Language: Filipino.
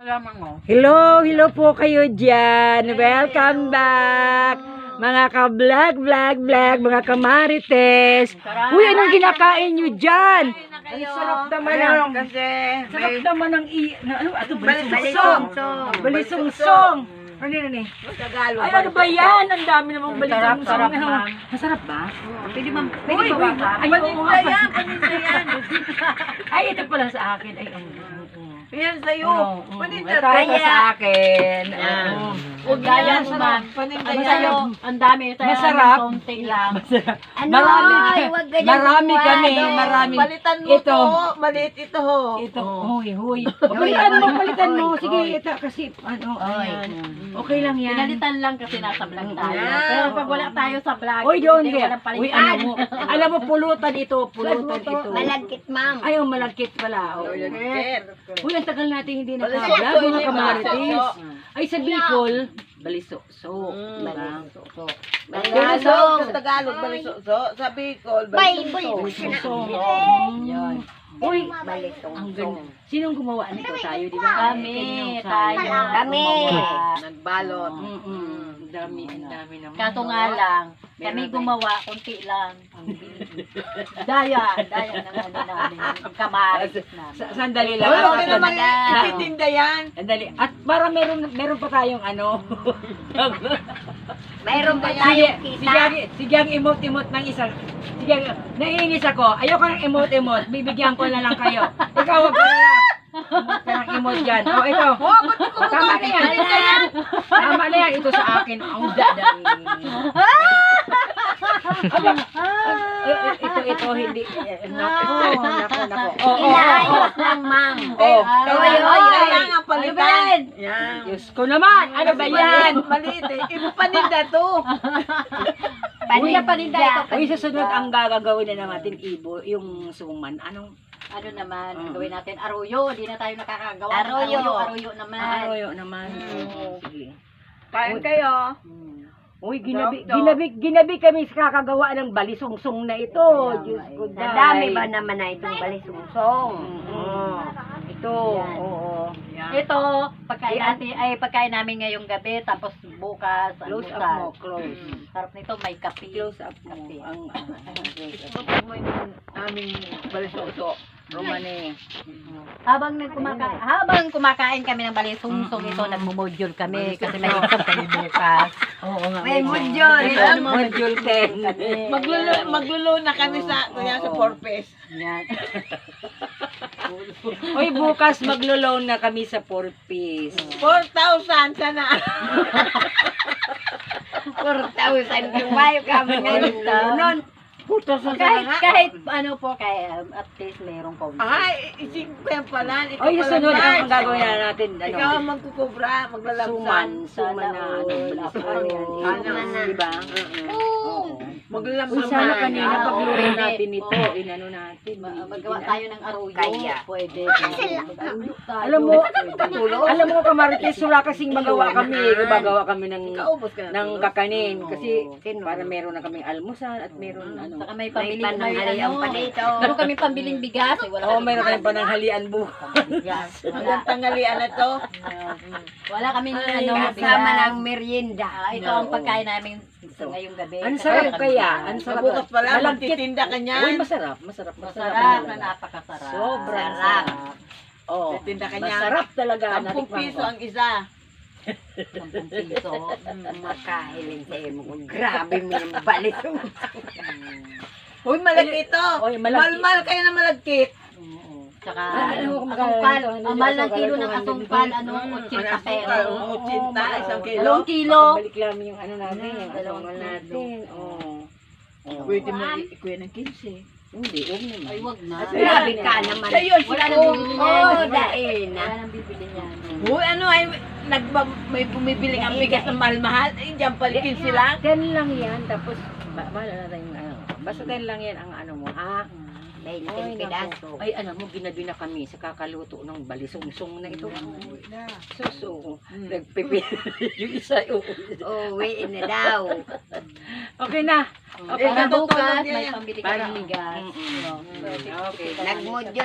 Hello po kayo dyan. Welcome back. Mga ka-vlog, mga kamarites. Uy, anong kinakain nyo dyan? Ang sarap naman ng... Sarap naman ng... Balisungsong. Balisungsong. Ano yun eh? Ay, ano ba yan? Ang dami namang balisungsong. Masarap ba? Pwede ba bata? Ay, paninda yan. Ay, ito pala sa akin. Ay, yan sa'yo. Paninda tayo sa akin. Huwag yan, man. Paninda yan. Ang dami. Masarap. Konti lang. Marami kami. Palitan mo ito. Maliit ito ho. Ito. Huy. Palitan mo. Sige, ito kasi ano. Okay lang yan. Pinalitan lang kasi nasa vlog tayo. Pero pag wala tayo sa vlog, Uy, doon hindi kaya. walang palitan. Uy, alam mo, pulutan ito. Malagkit, ma'am. Ay, malagkit pala. Uy, ang tagal natin hindi naka-vlog, mga kamarites. Ay, sa Bicol, baliso-so. Balisok. Sa Tagalog, balisok. Sa Bicol, Baliso-so. Uy, ang ganda. Sinong gumawa nito? Tayo, di ba? Kami. Nagbalot. Ang dami naman. Kaso nga lang, kami gumawa, konti lang. Daya ng ano namin, kamaris namin. Sandali lang. Okay naman itinda yan. Sandali. At para meron pa tayong ano. Mayroon pa tayong Sige ang emote-emote ng isa. Sige, naiinis ako. Ayoko ng emote-emote. Bibigyan ko na lang kayo. Ikaw, wag ka na lang. Emote ka ng emote dyan. O, ito. Tama na yan. Tama na yan. Ito sa akin. Ang dadami. Ito, hindi. Nako. Inaayos lang, ma'am. Kailangan ang palitan. Diyos ko naman. Ano ba yan? Maliit eh. Ipapaninda to. Paninda ito. Uy, sa sunod ang gagawin na natin, Ibo, yung suman. Ano naman, gawin natin aruyo. Hindi na tayo nakakagawa. Aruyo naman. Arroyo naman. Sige. Kain kayo. Uy, ginabi kami sa kakagawa ng balisungsong na ito. Diyos ko, Nadami ba naman na itong balisungsong? Ito, oo. Ito, pagkain namin ngayong gabi, tapos bukas, Close up mo, close. Sarap nito, may kape. Close up mo. Kape. Ito mo yung aming balisungsong. Romane. Habang kumakain kami ng balisungsong ito, nagmo-module kami kasi may exam kami bukas. Oo nga. May module. Module 10. Maglulo na kami sa 4-piece. Yan. Uy, bukas maglo-loan na kami sa 4-piece. 4,000 sana. 4,000 yung wife kami ngayon. Kahit ano po, at least meron ko. Ay, isip ko yan pala. Ikaw Uy, pala sunod Mark. ang gagawin na natin. Ikaw ang magkukubra, maglalabsan. Suman na. Diba? Maglalabsan. Uy, sana kanina pagluto natin ito. Inano natin. Magawa tayo ng aruyo. Pwede. Alam mo kamarites, wala kasing magawa kami. Gumagawa kami ng kakanin. Kasi para meron na kaming almusal at meron Saka may pambiling meron kami pambiling bigas. Oo, meron kaming pananghalian bukas. Hanggang tanghalian na to. Wala kami Kasama ng merienda. Ito ang pagkain namin ngayong gabi. Ang sarap kaya. Ang sarap. Bukas pala, Malagkit. magtitinda ka niyan. Uy, masarap. Masarap na napakasarap. Sobrang Sarap. sarap. Oo. Titinda ka niyan. Masarap talaga. 10 piso ang isa. 10 piso. Makahiling sa'yo mo. Grabe mo yung balisong. Uy, malagkit to. Uy, malagkit. Malmal kayo na malagkit. Saka asungkal. ang mahal ng kilo ng asungkal, 80 pesos. 80, isang kilo. Dalawang kilo. Balik lang yung ano natin. Yung dalawang natin. Oo. Pwede mo ikuya ng 15. Hindi, huwag naman. Ay, wag na. Grabe ka naman. Wala nang bibili niyan. Oo, dahil na. Wala nang bibili niyan. Uy, ano ay, may bumibili ang bigas ng mahal-mahal. Ay, dyan palikin sila. 10 lang yan. Tapos, mahal na tayo yung ano. Basta 10 lang yan ang ano mo. Ha? 20 pedaso. Ay, ano mo, ginabi na kami sa kakaluto ng balisungsong na ito. So, nagpipili yung isa. Uwi na daw. Okay na. Para bukas, may pambili ka ng bigas. Okay. Nagmodule